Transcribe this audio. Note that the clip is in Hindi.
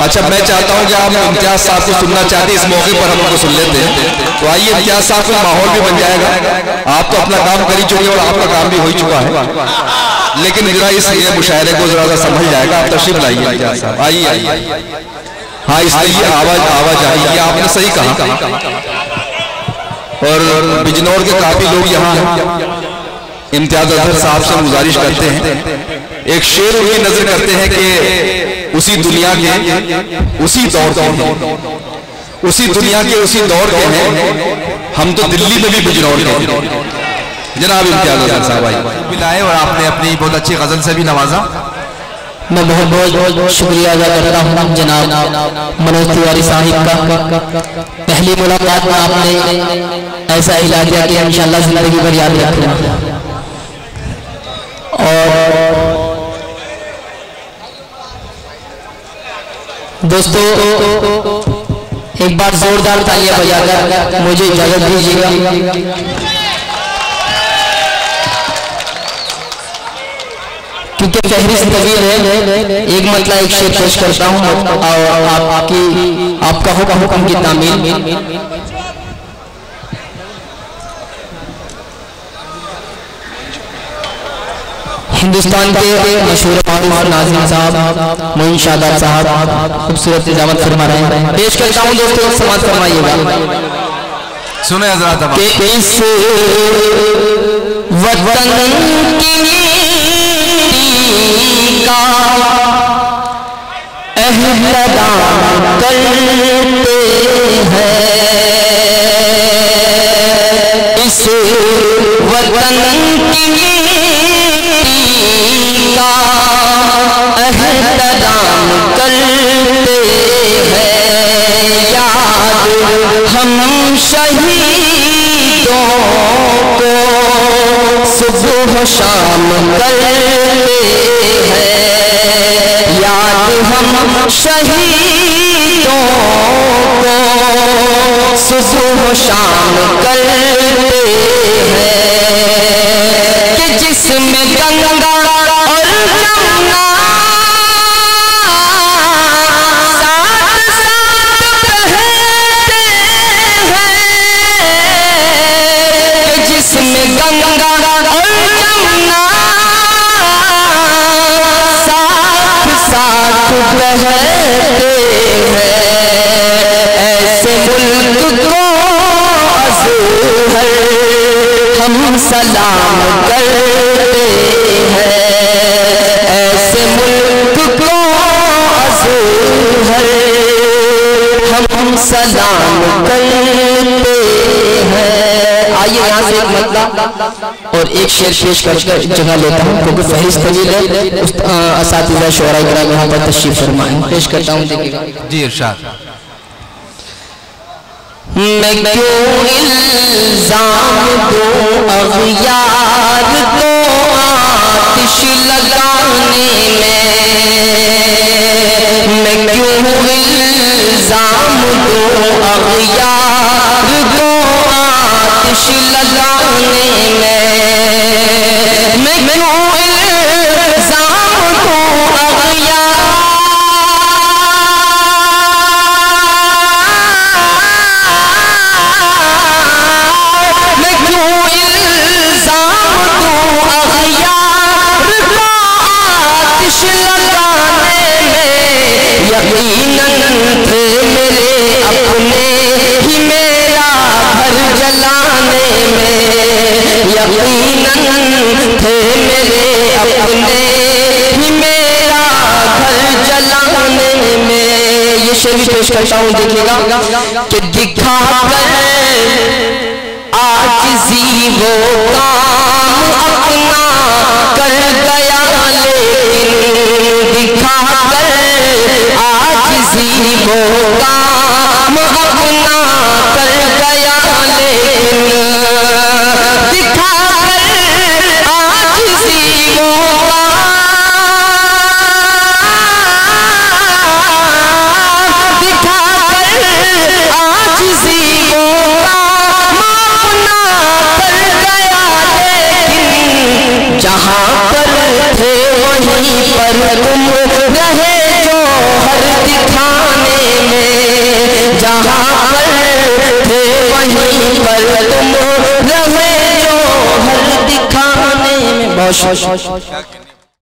अच्छा, मैं चाहता हूं कि आप इम्तियाज साहब को सुनना चाहते हैं, इस मौके पर हम उनको सुन लेते हैं। तो आइए, इम्तियाज साहब का माहौल भी बन जाएगा। आप तो अपना काम कर ही चुके और आपका काम भी हो ही चुका है, लेकिन जरा इस मुशायरे को जरा समझ जाएगा। आप तशरीफ लाइए इम्तियाज साहब, आइए। हाँ, इसलिए आवाज आई, आपने सही कहा। और बिजनौर के काफी लोग यहाँ हैं। इम्तियाज अजहर साहब से गुजारिश करते हैं, एक शेर उनकी नजर करते हैं कि उसी दुनिया के उसी दौर के हैं, उसी दुनिया के उसी दौर के हैं। हम तो दिल्ली में भी बिजनौर के हैं। जनाब इम्तियाज अजहर साहब आइए मिलाए, और आपने अपनी बहुत अच्छी गजल से भी नवाजा। मैं बहुत शुक्रिया अदा करता हूँ जनाब मनोज तिवारी साहिब का। पहली मुलाकात में आपने ऐसा इलाज किया कि इंशाअल्लाह जिंदगी भर याद रखना। और दोस्तों, एक बार जोरदार तालियां बजाकर मुझे इजाजत दीजिएगा। क्योंकि फहरिस्त तवील है, एक मतलब एक शेर पेश करता हूँ और आपका हुक्म की तामील। हिंदुस्तान के मशहूर नाज़िम साहब, मोइन शादाब साहब खूबसूरत इजामत फरमा रहे हैं। पेश करता हूँ दोस्तों, समाज फरमाइएगा। सुने हज़रात, इस वतन की का एहतराम करते हैं, इस वतन की का एहतराम करते हैं। याद हम शहीदों को सुबह शाम करते हैं। याद हम शहीदों को सुबह शाम करते हैं कि जिसमें गंगा और जमुना साथ साथ बहते हैं, कि जिसमें गंगा और जमुना साथ साथ बहते हैं। ऐसे मुल्क को अज़हर हम सलाम करते हैं। ऐसे मुल्क को अज़हर हम सलाम करते हैं। आइए यहाँ से एक मतलब और एक शेर पेश कर जगह लेता हूँ, क्योंकि फहरिस्त तवील है। असातिज़ा शुअरा किराम यहाँ पर तशरीफ फरमाएं। पेश करता हूँ, देखिएगा जी इरशाद। मैं क्यों इल्जाम दूं अग़यार को आतिश लगाने में, मैं क्यों इल्जाम दूं अग़यार को आतिश लगाने में, मैं क्यों इल्जाम दूं अग़यार यकीनन थे मेरे अपने ही मेरा घर जलाने में, यकीनन थे मेरे अपने ही मेरा घर जलाने में। ये शेर पेश करता हूँ, देखिएगा कि दिखा कर आजिज़ी वो काम अपना कर गया, लेकिन दिखा कर आजिज़ी वो काम अपना कर गया, लेकिन दिखा कर आजिज़ी वो जहाँ पर थे वहीं पर तुम रहे जो हर दिखाने में, जहाँ पर थे वहीं पर तुम रहे जो हर दिखाने में। बहुत